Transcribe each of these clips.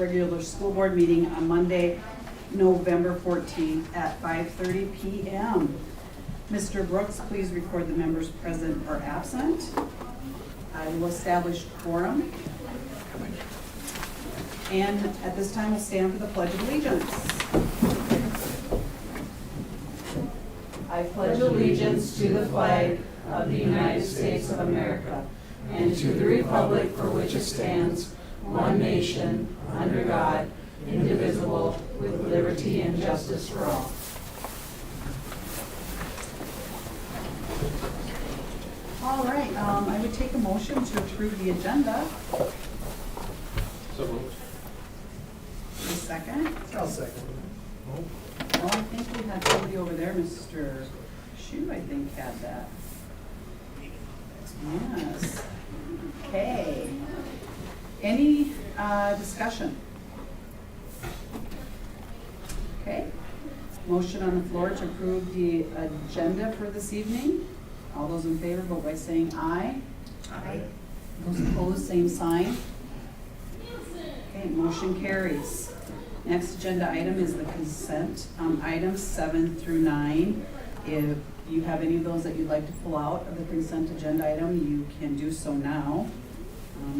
regular school board meeting on Monday, November 14th at 5:30 p.m. Mr. Brooks, please record the members present or absent. I will establish quorum. And at this time, we'll stand for the Pledge of Allegiance. I pledge allegiance to the flag of the United States of America and to the republic for which it stands, one nation, under God, indivisible, with liberty and justice for all. All right, I would take a motion to approve the agenda. So moved. A second? I'll second. Well, I think we had somebody over there, Mr. Shu, I think, had that. Yes. Okay. Any discussion? Okay. Motion on the floor to approve the agenda for this evening. All those in favor, vote by saying aye. Aye. Those opposed, same sign. Okay, motion carries. Next agenda item is the consent items 7 through 9. If you have any of those that you'd like to pull out of the consent agenda item, you can do so now.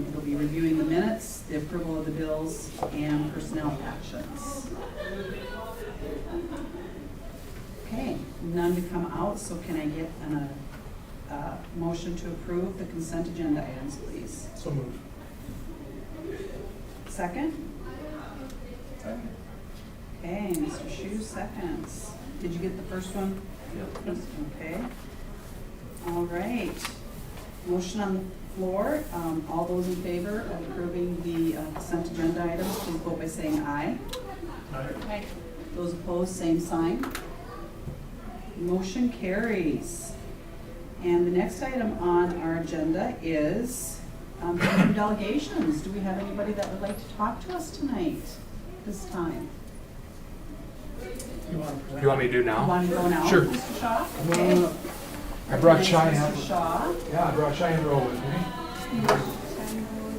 It'll be reviewing the minutes, the approval of the bills, and personnel actions. Okay, none to come out, so can I get a motion to approve the consent agenda items, please? So moved. Second? Okay, Mr. Shu seconds. Did you get the first one? Yep. Okay. All right. Motion on the floor. All those in favor of approving the consent agenda items, please vote by saying aye. Aye. Those opposed, same sign. Motion carries. And the next item on our agenda is delegations. Do we have anybody that would like to talk to us tonight, this time? You want me to do You now? want to go now, Sure. Mr. Shaw? Okay. I brought Thanks, Cheyenne. Mr. Shaw. Yeah, I brought Cheyenne Roll with me.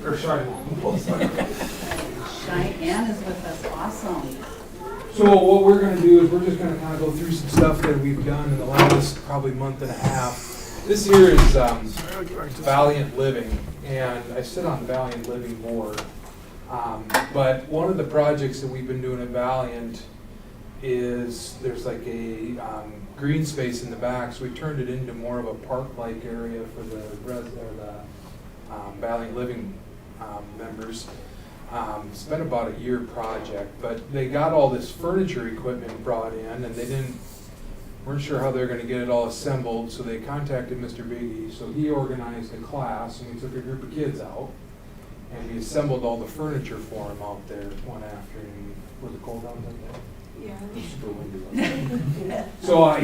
Or Cheyenne. Cheyenne is with us, awesome. So what we're gonna do is we're just gonna kind of go through some stuff that we've done in the last probably month and a half. This here is Valiant Living, and I sit on the Valiant Living board. But one of the projects that we've been doing at Valiant is there's like a green space in the back, so we turned it into more of a park-like area for the Valiant Living members. It's been about a year project, but they got all this furniture equipment brought in, and they weren't sure how they were going to get it all assembled, so they contacted Mr. Biggie. So he organized a class, and we took a group of kids out, and we assembled all the furniture for them out there one afternoon. Was it cold out that day? Yeah. It was super windy. So I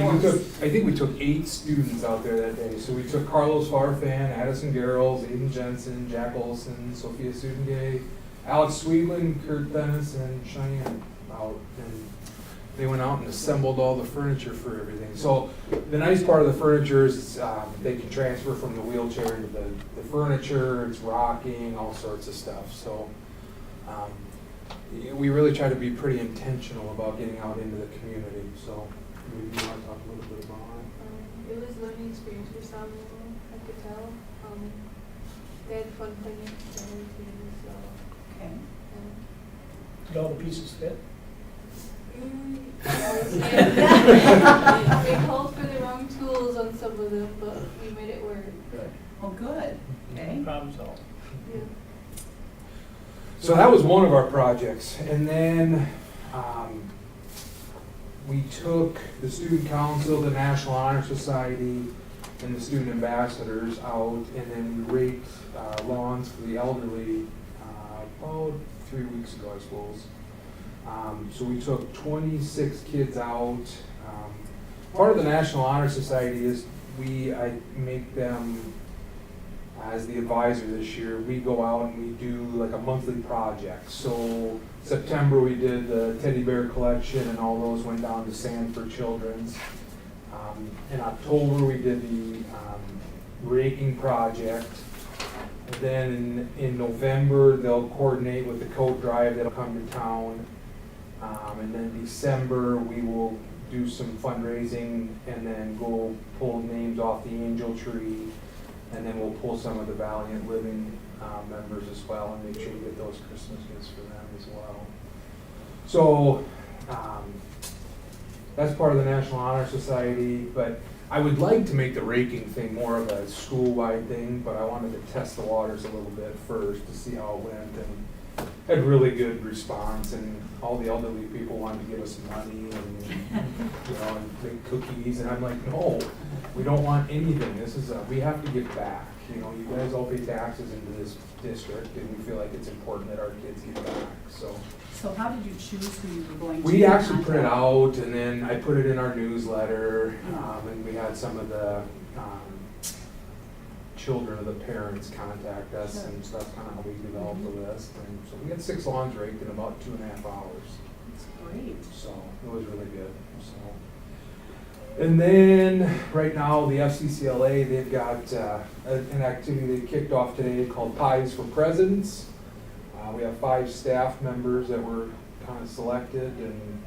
think we took 8 students out there that day. So we took Carlos Farfan, Addison Garrels, Aiden Jensen, Jack Olson, Sophia Sudengay, Alex Sweetland, Kurt Dennis, and Cheyenne out. And they went out and assembled all the furniture for everything. So the nice part of the furniture is they can transfer from the wheelchair into the furniture. It's rocking, all sorts of stuff. So we really try to be pretty intentional about getting out into the community. So maybe you want to talk a little bit about it. It was a learning experience for some, I could tell. They had fun playing it together too, so. Okay. Did all the pieces fit? They called for the wrong tools on some of them, but we made it work. Good. Oh, good. Okay. Problem solved. Yeah. So that was one of our projects. And then we took the Student Council, the National Honor Society, and the Student Ambassadors out, and then we raked lawns for the elderly about 3 weeks ago, I suppose. So we took 26 kids out. Part of the National Honor Society is I make them as the advisor this year. We go out and we do like a monthly project. So September we did the teddy bear collection, and all those went down to Sanford Children's. In October we did the raking project. And then in November, they'll coordinate with the coat drive that'll come to town. And then December, we will do some fundraising and then go pull names off the angel tree. And then we'll pull some of the Valiant Living members as well and make sure we get those Christmas gifts for them as well. So that's part of the National Honor Society, but I would like to make the raking thing more of a school-wide thing, but I wanted to test the waters a little bit first to see how it went, and had really good response, and all the elderly people wanted to give us money and, you know, and make cookies, and I'm like, no, we don't want anything. This is we have to give back. You know, you guys all pay taxes into this district, and we feel like it's important that our kids give back, so. So how did you choose who you were going to? We actually print out, and then I put it in our newsletter, and we had some of the children of the parents contact us, and so that's kind of how we developed the list. And so we had 6 lawns raked in about 2.5 hours. That's great. So it was really good. So, and then right now the FCCLA, they've got an activity they kicked off today called Pies for Presidents. We have 5 staff members that were kind of selected, and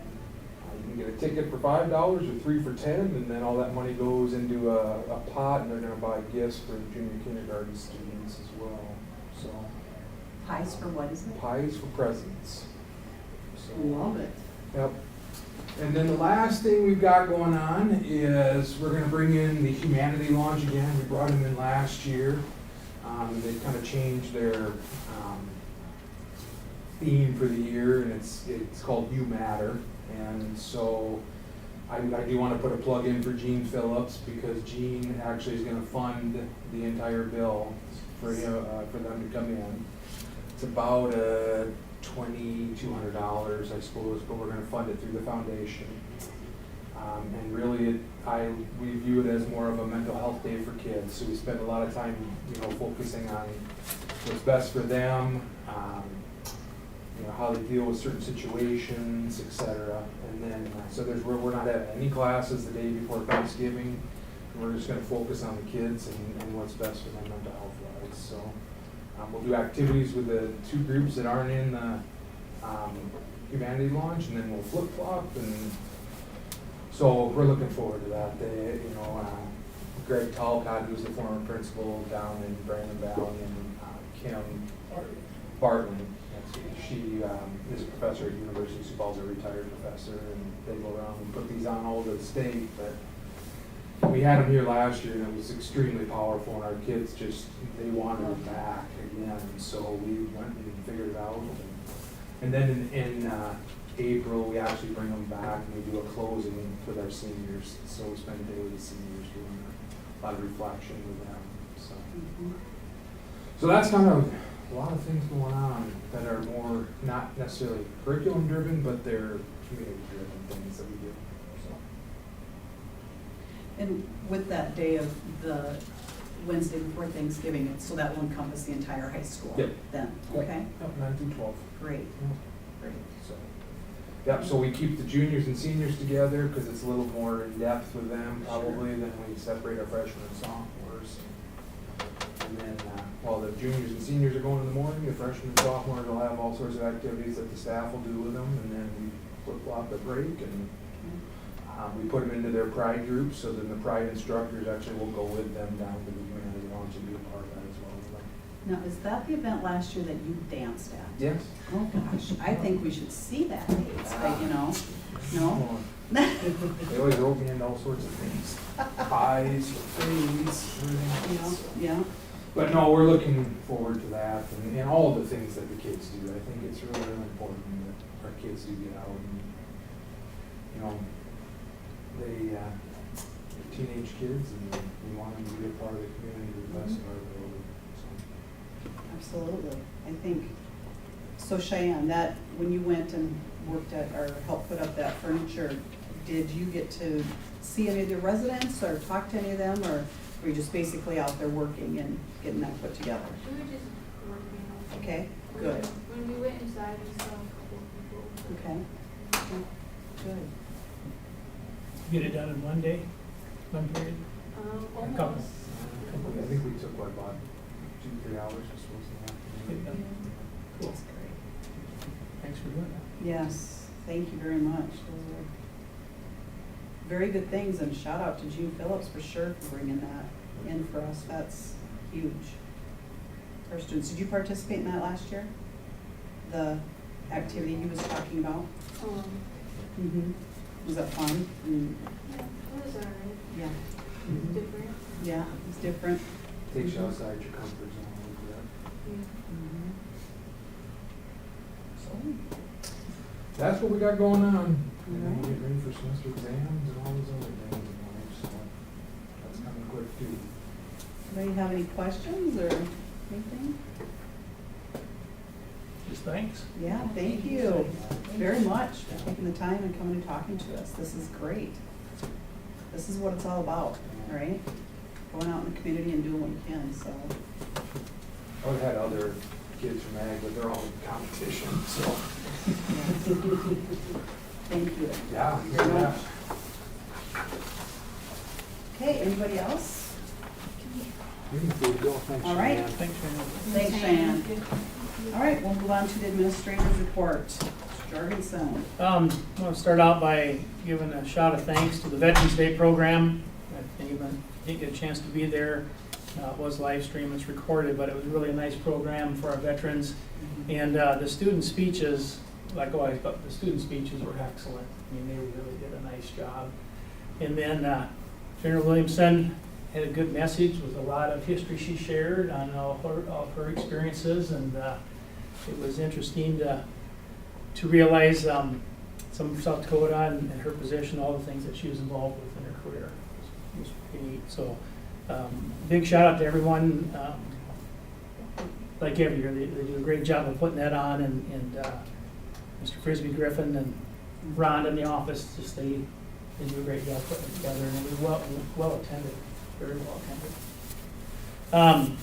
you can get a ticket for $5 or 3 for $10, and then all that money goes into a pot, and they're going to buy gifts for junior kindergarten students as well. So Pies for what is it? Pies for Presidents. So, Love it. yep. And then the last thing we've got going on is we're going to bring in the Humanity Launch again. We brought them in last year. They kind of changed their theme for the year, and it's called You Matter. And so I do want to put a plug in for Gene Phillips, because Gene actually is going to fund the entire bill for them to come in. It's about $2,200, I suppose, but we're going to fund it through the foundation. And really, we view it as more of a mental health day for kids. So we spend a lot of time, focusing on what's best for them, how they deal with certain situations, etc. And then, so we're not having any classes the day before Thanksgiving. We're just going to focus on the kids and what's best for them mental health wise. So we'll do activities with the 2 groups that aren't in the Humanity Launch, and then we'll flip flop. And so we're looking forward to that. Greg Talcott, who's the former principal down in Brandon Valley, and Kim Bartlett. She is a professor at University of Sioux Falls, a retired professor, and they go around and put these on all over the state. But we had them here last year, and it was extremely powerful, and our kids they wanted it back again. So we went and figured it out. And then in April, we actually bring them back, and we do a closing with our seniors. So we spend a day with the seniors doing a lot of reflection with them. So that's kind of a lot of things going on that are more not necessarily curriculum driven, but they're community driven things that we do. So. And with that day of the Wednesday before Thanksgiving, so that will encompass the entire high school? Yep. Then, Yep. okay? Yep, 9 through 12. Great, Yep. great. So, yep, so we keep the juniors and seniors together because it's a little more in depth with them probably than we separate our freshmen and sophomores. And then while the juniors and seniors are going in the morning, the freshmen and sophomores will have all sorts of activities that the staff will do with them, and then we flip-flop at break, and we put them into their pride groups, so then the pride instructors actually will go with them down to the Humanity Launch and be a part of that as well. Now, is that the event last year that you danced at? Yes. Oh, gosh, I think we should see that, Paige, but no? They always wrote me into all sorts of things. Pies, face, everything else. Yeah. But no, we're looking forward to that, and all of the things that the kids do. I think it's really, really important that our kids do get out and, they're teenage kids, and we want them to be a part of the community to the best of our ability. So. Absolutely. I think, so Cheyenne, that, when you went and worked at, or helped put up that furniture, did you get to see any of the residents or talk to any of them, or were you just basically out there working and getting that put together? We were just working on it. Okay, good. When we went inside, we saw a couple of people. Okay. Good. Get it done in one day, one period? Almost. Couple. I think we took, about 2-3 hours, I suppose, in the afternoon. Cool. That's great. Thanks for doing that. Yes, thank you very much. Those are very good things, and shout out to Gene Phillips for sure for bringing that in for us. That's huge. For students, did you participate in that last year? The activity he was talking about? Um, Was that fun? Mm. yeah, it was alright. Yeah, Different. yeah, it's different. Takes you outside your comfort zone a little bit. Yeah. So, That's what we got going on. And then Alright. we get ready for semester exams and all those other things in life, so that's coming quick too. anybody have any questions or anything? Just thanks. Yeah, thank you very much for taking the time and coming and talking to us. This is great. This is what it's all about, right? Going out in the community and doing what you can, so. I've had other kids from ag, but they're all in competition, so. Thank you. Yeah. Very much. Okay, anybody else? All right. Thanks very much. Thanks, Shan. All right, we'll move on to the administrator's report. Mr. Jorgensen. I want to start out by giving a shout of thanks to the Veterans Day program. I didn't get a chance to be there. It was live stream, it's recorded, but it was really a nice program for our veterans. And the student speeches, like always, but the student speeches were excellent. I mean, they really did a nice job. And then General Williamson had a good message with a lot of history she shared on all of her experiences, and it was interesting to realize some of South Dakota and her position, all the things that she was involved with in her career. It was pretty neat. So big shout out to everyone. Like every year, they do a great job of putting that on, and Mr. Frisbee Griffin and Rhonda in the office, just they do a great job putting it together, and it was well attended, very well attended.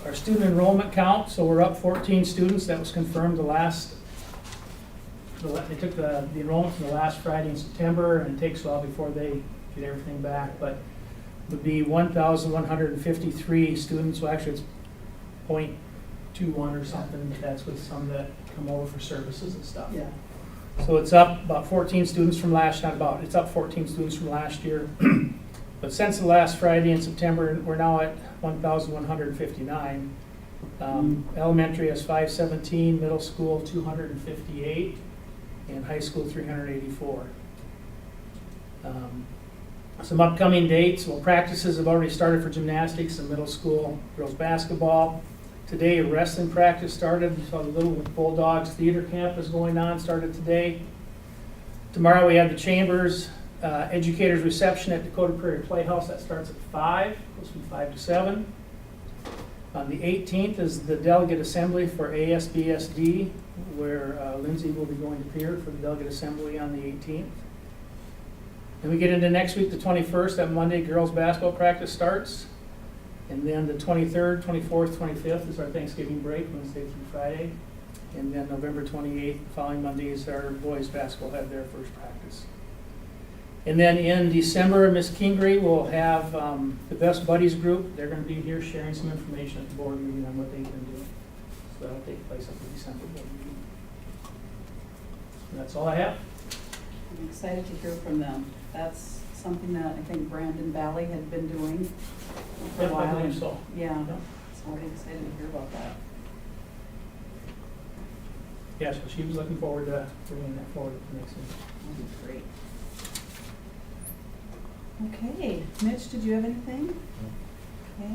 Our student enrollment count, so we're up 14 students. That was confirmed they took the enrollment from the last Friday in September, and it takes a while before they get everything back, but it would be 1,153 students. Well, actually, it's 0.21 or something, but that's with some that come over for services and stuff. Yeah. So it's up about 14 students from it's up 14 students from last year. But since the last Friday in September, we're now at 1,159. Elementary has 517, middle school 258, and high school 384. Some upcoming dates. Well, practices have already started for gymnastics and middle school girls basketball. Today, a wrestling practice started. So the Little Bulldogs Theater Camp is going on, started today. Tomorrow we have the Chambers Educators Reception at Dakota Prairie Playhouse. That starts at 5, goes from 5 to 7. On the 18th is the Delegate Assembly for ASBSD, where Lindsay will be going to appear for the Delegate Assembly on the 18th. Then we get into next week, the 21st, that Monday, girls basketball practice starts. And then the 23rd, 24th, 25th is our Thanksgiving break, Wednesday through Friday. And then November 28th, the following Monday, is our boys basketball have their first practice. And then in December, Miss Kingery will have the Best Buddies group. They're going to be here sharing some information at the board meeting on what they've been doing. So that'll take place at the December board meeting. And that's all I have. I'm excited to hear from them. That's something that I think Brandon Valley had been doing for a Yep, I while. believe so. Yeah, Yep. so I'll be excited to hear about that. Yeah, so she was looking forward to bringing that forward at the next meeting. That'd be great. Okay, Mitch, did you have anything? Okay.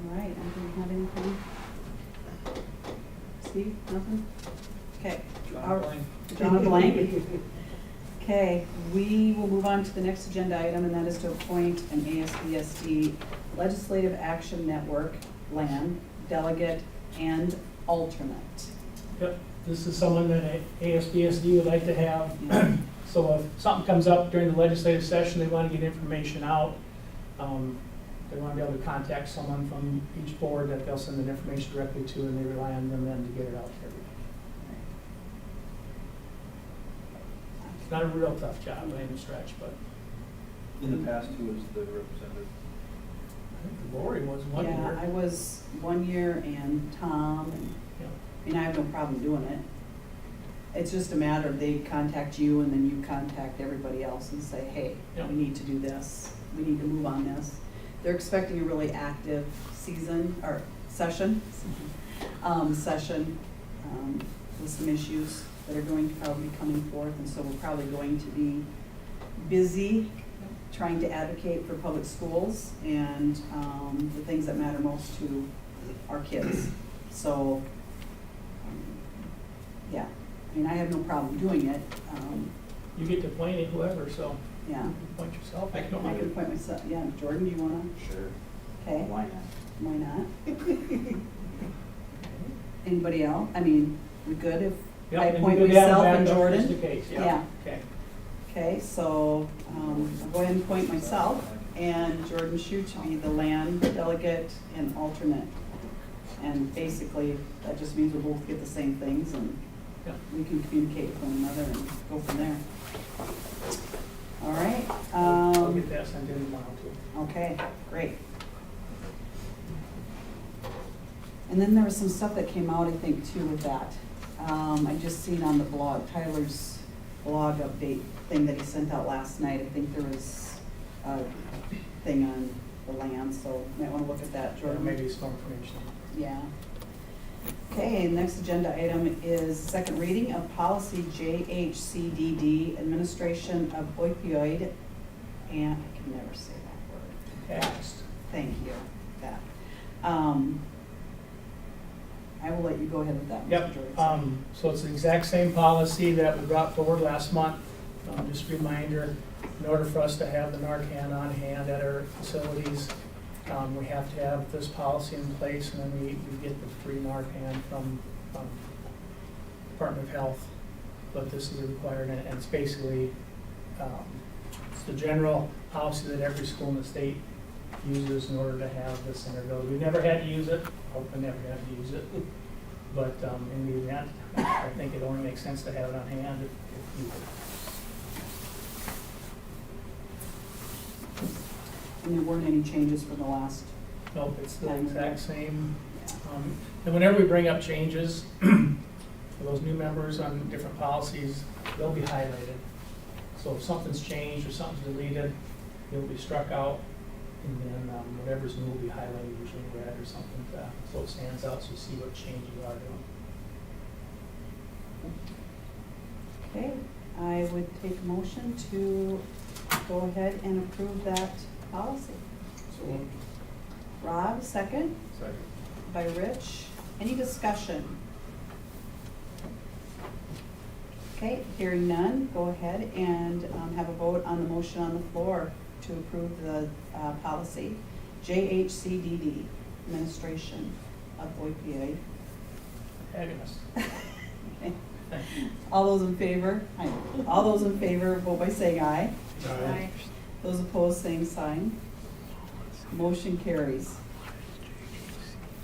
All right, I don't have anything. Steve, nothing? Okay. John Blank. Okay, we will move on to the next agenda item, and that is to appoint an ASBSD Legislative Action Network, LAN, delegate and alternate. Yep, this is someone that ASBSD would like to have. Yeah. So if something comes up during the legislative session, they want to get information out. They want to be able to contact someone from each board that they'll send the information directly to, and they rely on them then to get it out to everybody. It's not a real tough job by any stretch, but In the past, who was the representative? I think the Lori was one Yeah, year. I was 1 year and Tom, and, Yeah. I mean, I have no problem doing it. It's just a matter of they contact you and then you contact everybody else and say, hey, Yeah. we need to do this, we need to move on this. They're expecting a really active session, with some issues that are going to probably be coming forth, and so we're probably going to be busy trying to advocate for public schools and the things that matter most to our kids. So, yeah, I mean, I have no problem doing it. You get to appoint it, whoever, so Yeah, you appoint yourself. I can appoint myself. Yeah, Jordan, do you wanna? Sure. Okay. Why not? Why not? Anybody else? I mean, we good if Yeah, I and appoint you could have a myself and backup Jordan? Just in case, Yeah. yeah. Okay. Okay, so I'll go ahead and appoint myself, and Jordan Shu to be the land delegate and alternate. And basically, that just means we'll both get the same things, and Yeah. we can communicate with one another and go from there. All right. I'll get that sent in tomorrow too. Okay, great. And then there was some stuff that came out, I think, too, with that. I just seen on the blog, Tyler's blog update thing that he sent out last night. I think there was a thing on the land, so you might want to look at that, Or Jordan. maybe some information. Yeah. Okay, next agenda item is second reading of policy JHCDD, administration of opioid, and I can never say that word. Next. Thank you, that. I will let you go ahead with that, Mr. Yep, Jordan. so it's the exact same policy that we brought forward last month. Just a reminder, in order for us to have the Narcan on hand at our facilities, we have to have this policy in place, and then we get the free Narcan from Department of Health. But this is required, and it's basically, it's the general policy that every school in the state uses in order to have this in their building. We've never had to use it, hope we never have to use it. But in the event, I think it only makes sense to have it on hand if you. And there weren't any changes for the last, Nope, it's the exact same. yeah. And whenever we bring up changes, for those new members on different policies, they'll be highlighted. So if something's changed or something's deleted, it'll be struck out, and then whatever's new will be highlighted, usually in red or something, so it stands out, so you see what change you are doing. Okay, I would take a motion to go ahead and approve that policy. So, Rob, second, second. by Rich. Any discussion? Okay, hearing none, go ahead and have a vote on the motion on the floor to approve the policy, JHCDD, administration of opioid. Fabulous. Okay. All those in favor? Aye. All those in favor, vote by saying aye. Aye. Those opposed, same sign. Motion carries.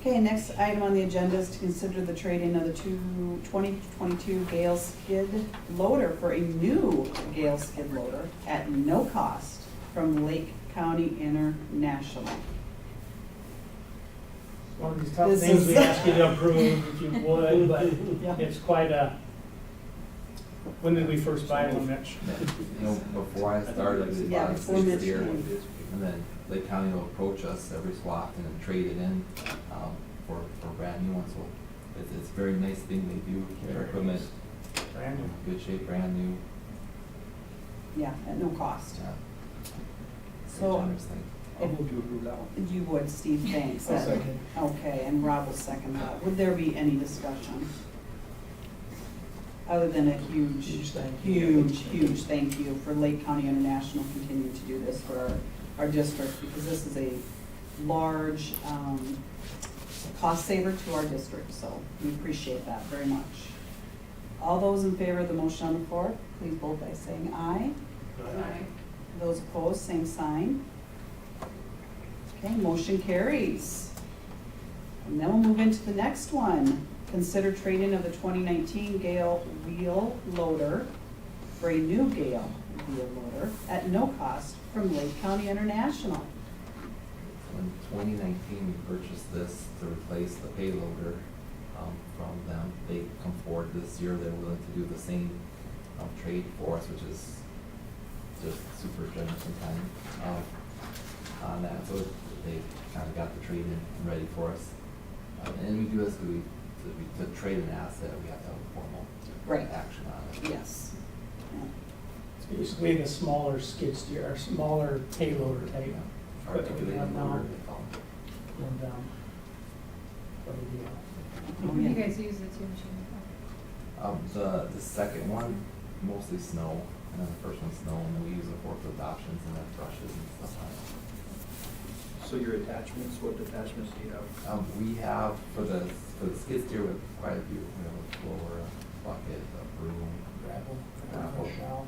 Okay, next item on the agenda is to consider the trade-in of the 2022 Gale skid loader for a new Gale skid loader at no cost from Lake County International. One of these tough This things is- we ask you to approve if you would, but Yeah. it's quite a, when did we first buy one, Mitch? You know, before I started, it was Yeah, about before 6 Mitch years. came. And then Lake County will approach us every so often and trade it in for a brand new one. So it's a very nice thing they do. Keep our equipment Brand new. in good shape, brand new. Yeah, at no cost. Yeah. So- Very generous thing. I'll move to approve that one. You would, Steve, thanks. I'll second. Okay, and Rob will second that. Would there be any discussion? Other than a huge, Huge thank you. huge thank you for Lake County International continuing to do this for our district, because this is a large cost saver to our district, so we appreciate that very much. All those in favor of the motion on the floor, please vote by saying aye. Aye. Those opposed, same sign. Okay, motion carries. And then we'll move into the next one. Consider trading of the 2019 Gale wheel loader for a new Gale wheel loader at no cost from Lake County International. in 2019, we purchased this to replace the payloader from them. They come forward this year, they're willing to do the same trade for us, which is just super generous in time on that. So they kind of got the trade in ready for us. And we do this because to trade an asset, we have to have a formal Right. action on it. Yes. Yeah. It's basically a smaller skid steer, or smaller payloader type. Articulated motor, they call it. And, what do you do? When do you guys use the two machines? The second one, mostly snow, and then the first one's snow, and then we use the forklift options and then brushes and stuff on it. So your attachments, what attachments do you have? We have, for the skid steer, with quite a few, we have a blower, a bucket, a broom, Gravel, gravel. shell.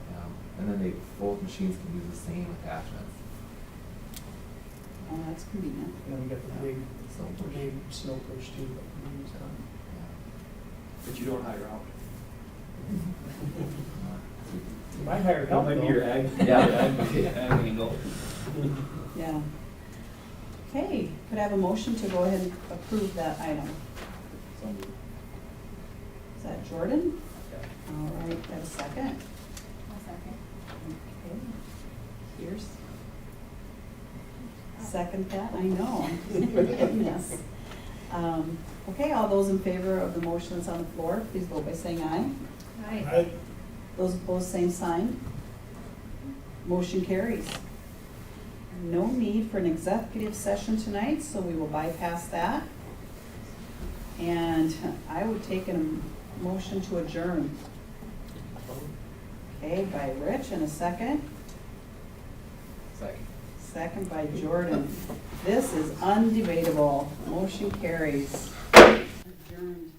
And then both machines can use the same attachments. Oh, that's convenient. And then we got the big, So the big snow push too, that we use on. But you don't hire out? You might hire help That might be though. your ag. Yeah. Ag angle. Yeah. Okay, could I have a motion to go ahead and approve that item? Is that Jordan? All right, have a second? A second. Okay. Pierce? Second that, I know. Yes. Okay, all those in favor of the motion that's on the floor, please vote by saying aye. Aye. Those opposed, same sign. Motion carries. No need for an executive session tonight, so we will bypass that. And I would take a motion to adjourn. Okay, by Rich, and a second. Second. Second by Jordan. This is undebatable. Motion carries. Adjourned.